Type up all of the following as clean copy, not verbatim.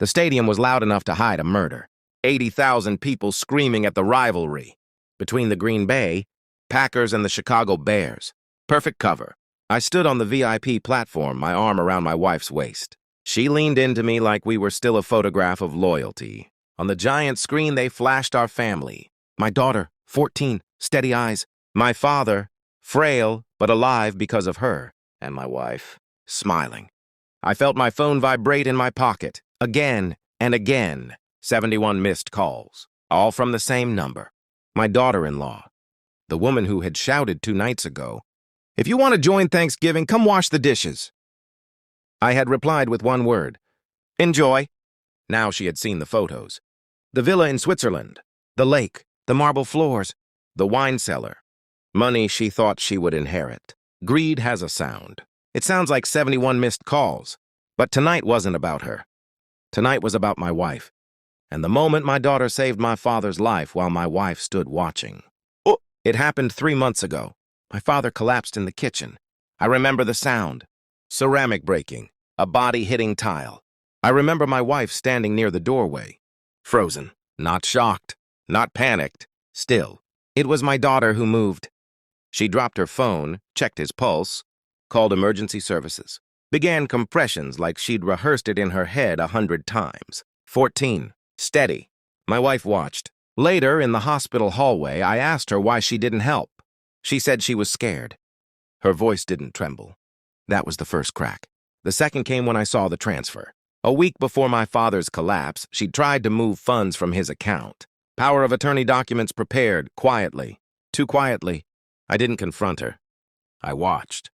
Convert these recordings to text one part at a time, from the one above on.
The stadium was loud enough to hide a murder. 80,000 people screaming at the rivalry between the Green Bay Packers and the Chicago Bears. Perfect cover. I stood on the VIP platform, my arm around my wife's waist. She leaned into me like we were still a photograph of loyalty. On the giant screen, they flashed our family. My daughter, 14, steady eyes. My father, frail but alive because of her. And my wife, smiling. I felt my phone vibrate in my pocket. Again and again. 71 missed calls. All from the same number. My daughter-in-law. The woman who had shouted 2 nights ago, "If you want to join Thanksgiving, come wash the dishes." I had replied with one word. Enjoy. Now she had seen the photos. The villa in Switzerland. The lake. The marble floors. The wine cellar. Money she thought she would inherit. Greed has a sound. It sounds like 71 missed calls. But tonight wasn't about her. Tonight was about my wife. And the moment my daughter saved my father's life while my wife stood watching. Oh, it happened 3 months ago. My father collapsed in the kitchen. I remember the sound. Ceramic breaking. A body hitting tile. I remember my wife standing near the doorway. Frozen. Not shocked. Not panicked. Still. It was my daughter who moved. She dropped her phone, checked his pulse, called emergency services, began compressions like she'd rehearsed it in her head 100 times. 14. Steady. My wife watched. Later, in the hospital hallway, I asked her why she didn't help. She said she was scared. Her voice didn't tremble. That was the first crack. The second came when I saw the transfer. A week before my father's collapse, she tried to move funds from his account. Power of attorney documents prepared, quietly. Too quietly. I didn't confront her. I watched.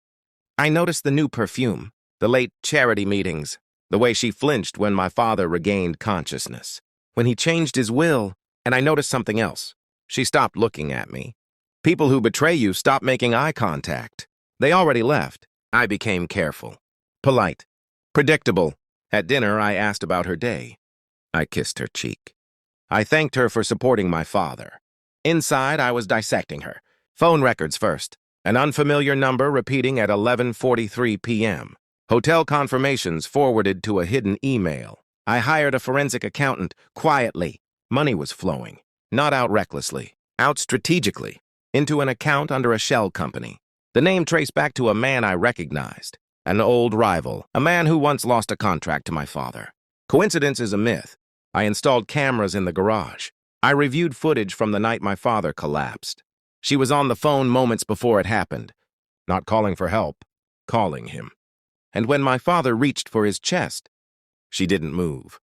I noticed the new perfume, the late charity meetings, the way she flinched when my father regained consciousness. When he changed his will, and I noticed something else. She stopped looking at me. People who betray you stop making eye contact. They already left. I became careful. Polite. Predictable. At dinner, I asked about her day. I kissed her cheek. I thanked her for supporting my father. Inside, I was dissecting her. Phone records first. An unfamiliar number repeating at 11:43 p.m. Hotel confirmations forwarded to a hidden email. I hired a forensic accountant, quietly. Money was flowing. Not out recklessly. Out strategically. Into an account under a shell company. The name traced back to a man I recognized. An old rival. A man who once lost a contract to my father. Coincidence is a myth. I installed cameras in the garage. I reviewed footage from the night my father collapsed. She was on the phone moments before it happened. Not calling for help. Calling him. And when my father reached for his chest, she didn't move.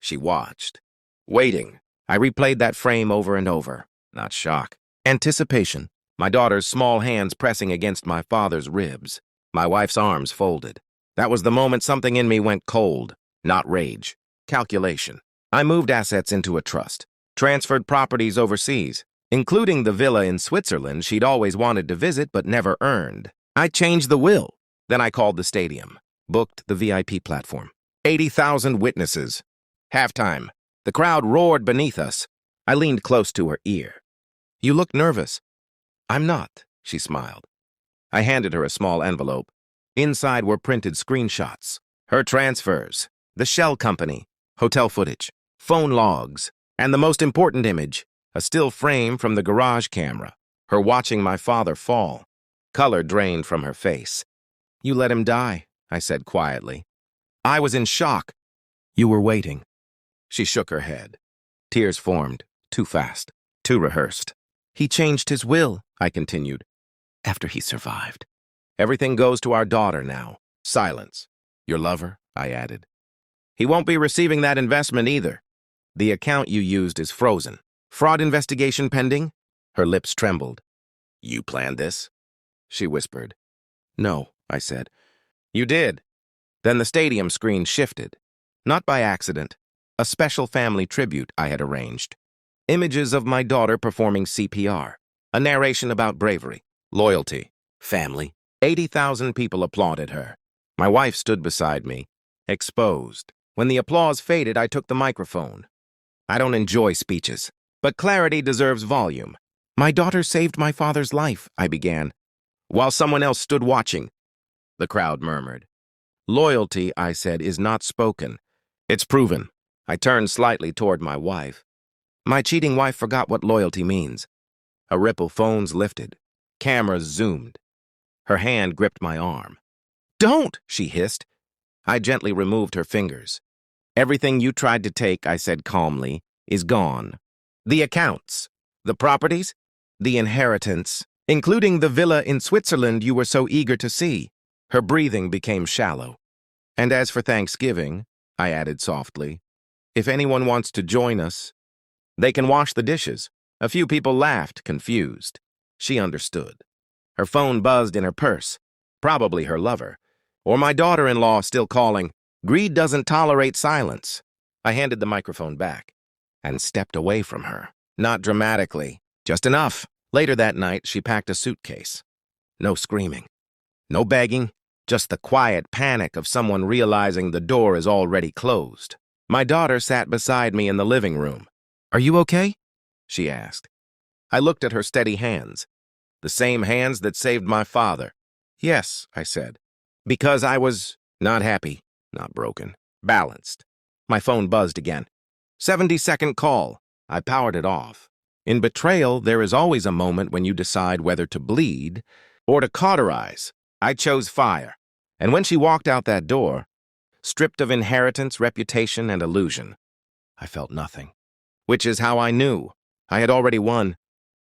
She watched. Waiting. I replayed that frame over and over. Not shock. Anticipation. My daughter's small hands pressing against my father's ribs. My wife's arms folded. That was the moment something in me went cold. Not rage. Calculation. I moved assets into a trust. Transferred properties overseas, including the villa in Switzerland she'd always wanted to visit but never earned. I changed the will. Then I called the stadium. Booked the VIP platform. 80,000 witnesses. Halftime. The crowd roared beneath us. I leaned close to her ear. "You look nervous." "I'm not," she smiled. I handed her a small envelope. Inside were printed screenshots. Her transfers. The shell company. Hotel footage. Phone logs. And the most important image. A still frame from the garage camera. Her watching my father fall. Color drained from her face. "You let him die," I said quietly. I was in shock. "You were waiting." She shook her head. Tears formed. Too fast. Too rehearsed. "He changed his will," I continued. "After he survived. Everything goes to our daughter now." Silence. "Your lover," I added. "He won't be receiving that investment either. The account you used is frozen. Fraud investigation pending?" Her lips trembled. "You planned this?" She whispered. "No," I said. "You did." Then the stadium screen shifted. Not by accident. A special family tribute I had arranged. Images of my daughter performing CPR. A narration about bravery, loyalty, family. 80,000 people applauded her. My wife stood beside me, exposed. When the applause faded, I took the microphone. I don't enjoy speeches, but clarity deserves volume. "My daughter saved my father's life," I began, while someone else stood watching. The crowd murmured. "Loyalty," I said, "is not spoken. It's proven." I turned slightly toward my wife. My cheating wife forgot what loyalty means. A ripple phones lifted. Cameras zoomed. Her hand gripped my arm. "Don't!" she hissed. I gently removed her fingers. "Everything you tried to take," I said calmly, "is gone. The accounts, the properties, the inheritance, including the villa in Switzerland you were so eager to see." Her breathing became shallow. "And as for Thanksgiving," I added softly, "if anyone wants to join us, they can wash the dishes." A few people laughed, confused. She understood. Her phone buzzed in her purse. Probably her lover. Or my daughter-in-law still calling. Greed doesn't tolerate silence. I handed the microphone back and stepped away from her. Not dramatically, just enough. Later that night, she packed a suitcase. No screaming. No begging. Just the quiet panic of someone realizing the door is already closed. My daughter sat beside me in the living room. "Are you okay?" she asked. I looked at her steady hands. The same hands that saved my father. "Yes," I said. Because I was not happy, not broken, balanced. My phone buzzed again. 70-second call. I powered it off. In Betrayal, there is always a moment when you decide whether to bleed or to cauterize. I chose fire. And when she walked out that door, stripped of inheritance, reputation, and illusion, I felt nothing. Which is how I knew I had already won.